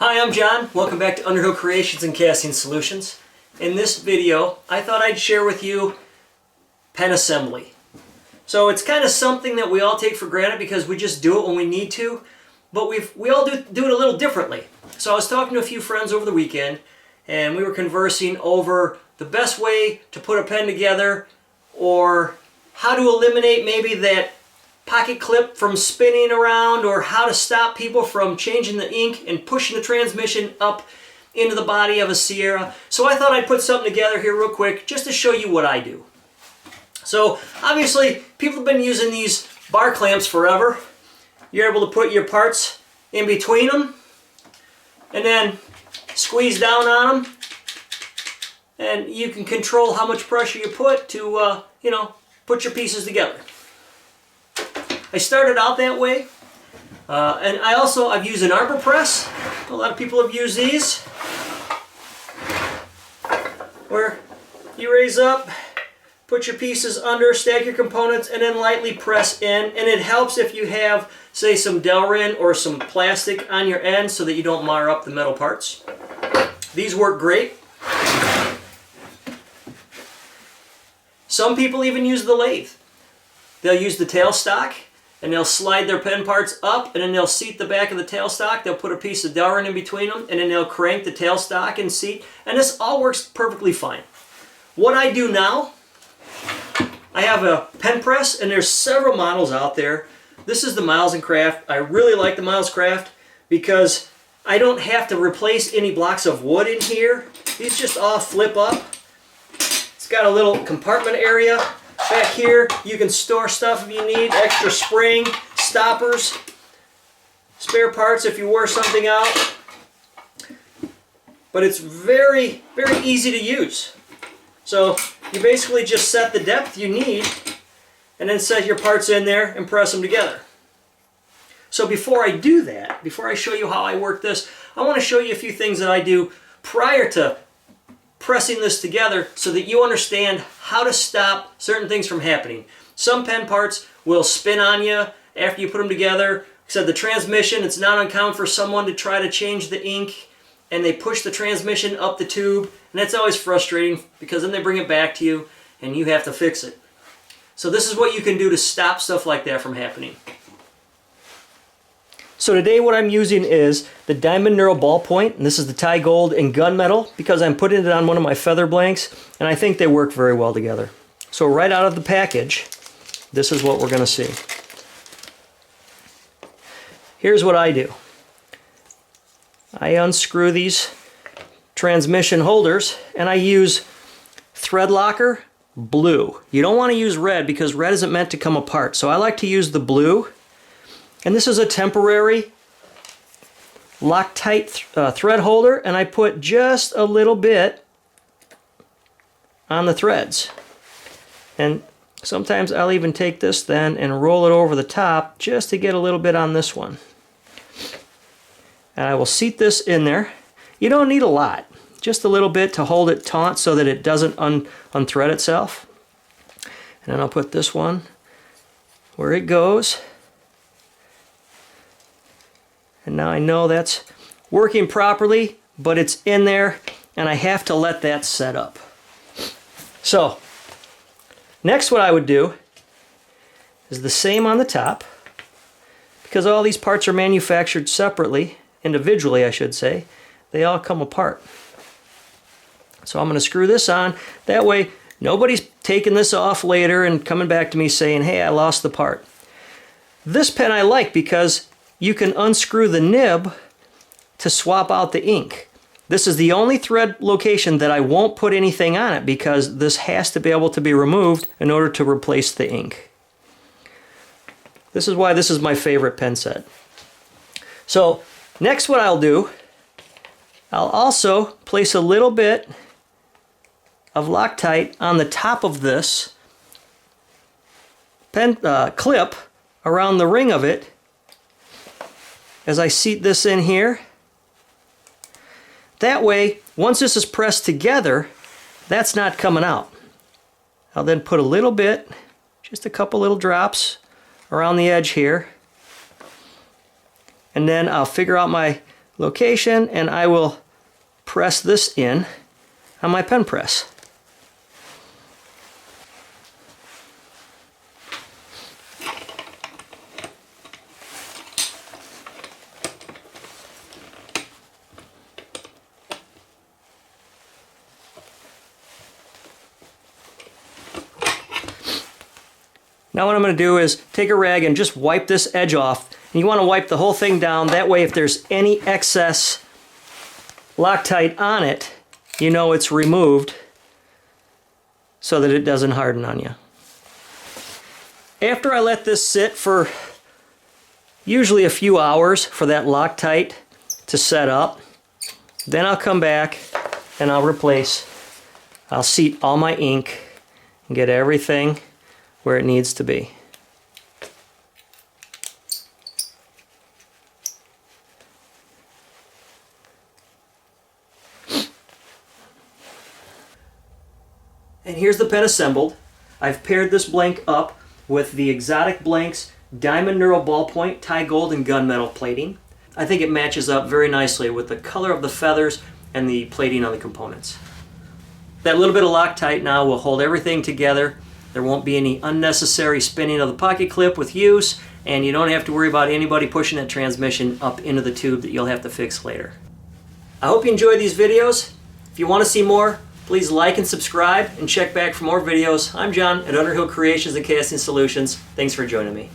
Hi, I'm John. Welcome back to Underhill Creations and Casting Solutions. In this video, I thought I'd share with you pen assembly. So it's kind of something that we all take for granted because we just do it when we need to, but we all do it a little differently. So I was talking to a few friends over the weekend, and we were conversing over the best way to put a pen together, or how to eliminate maybe that pocket clip from spinning around, or how to stop people from changing the ink and pushing the transmission up into the body of a Sierra. So I thought I'd put something together here real quick just to show you what I do. So obviously people have been using these bar clamps forever. You're able to put your parts in between them and then squeeze down on them, and you can control how much pressure you put to put your pieces together. I started out that way, and I've used an arbor press. A lot of people have used these, where you raise up, put your pieces under, stack your components, and then lightly press in. And it helps if you have, say, some Delrin or some plastic on your end so that you don't mar up the metal parts. These work great. Some people even use the lathe. They'll use the tailstock, and they'll slide their pen parts up, and then they'll seat the back of the tailstock. They'll put a piece of Delrin in between them, and then they'll crank the tailstock and seat. And this all works perfectly fine. What I do now, I have a pen press, and there's several models out there. This is the Miles & Craft. I really like the Miles Craft because I don't have to replace any blocks of wood in here. These just all flip up. It's got a little compartment area. Back here, you can store stuff if you need, extra spring, stoppers, spare parts if you wear something out. But it's very, very easy to use. So you basically just set the depth you need and then set your parts in there and press them together. So before I do that, before I show you how I work this, I want to show you a few things that I do prior to pressing this together so that you understand how to stop certain things from happening. Some pen parts will spin on you after you put them together. Like I said, the transmission, it's not uncommon for someone to try to change the ink and they push the transmission up the tube, and that's always frustrating because then they bring it back to you and you have to fix it. So this is what you can do to stop stuff like that from happening. So today what I'm using is the Diamond Knurl ballpoint, and this is the Thai gold and gunmetal because I'm putting it on one of my feather blanks, and I think they work very well together. So right out of the package, this is what we're going to see. Here's what I do. I unscrew these transmission holders, and I use thread locker blue. You don't want to use red because red isn't meant to come apart, so I like to use the blue. And this is a temporary Loctite thread holder, and I put just a little bit on the threads. And sometimes I'll even take this then and roll it over the top just to get a little bit on this one. And I will seat this in there. You don't need a lot, just a little bit to hold it taut so that it doesn't unthread itself. And then I'll put this one where it goes. And now I know that's working properly, but it's in there, and I have to let that set up. So, next what I would do is the same on the top, because all these parts are manufactured separately, individually I should say, they all come apart. So I'm going to screw this on, that way nobody's taking this off later and coming back to me saying, hey, I lost the part. This pen I like because you can unscrew the nib to swap out the ink. This is the only thread location that I won't put anything on it because this has to be able to be removed in order to replace the ink. This is why this is my favorite pen set. So next what I'll do, I'll also place a little bit of Loctite on the top of this pen clip around the ring of it as I seat this in here. That way, once this is pressed together, that's not coming out. I'll then put a little bit, just a couple little drops around the edge here. And then I'll figure out my location, and I will press this in on my pen press. Now what I'm going to do is take a rag and just wipe this edge off. And you want to wipe the whole thing down. That way if there's any excess Loctite on it, you know it's removed so that it doesn't harden on you. After I let this sit for usually a few hours for that Loctite to set up, then I'll come back and I'll seat all my ink and get everything where it needs to be. And here's the pen assembled. I've paired this blank up with the Exotic Blanks Diamond Knurl ballpoint, Thai gold and gunmetal plating. I think it matches up very nicely with the color of the feathers and the plating on the components. That little bit of Loctite now will hold everything together. There won't be any unnecessary spinning of the pocket clip with use, and you don't have to worry about anybody pushing that transmission up into the tube that you'll have to fix later. I hope you enjoyed these videos. If you want to see more, please like and subscribe and check back for more videos. I'm John at Underhill Creations and Casting Solutions. Thanks for joining me.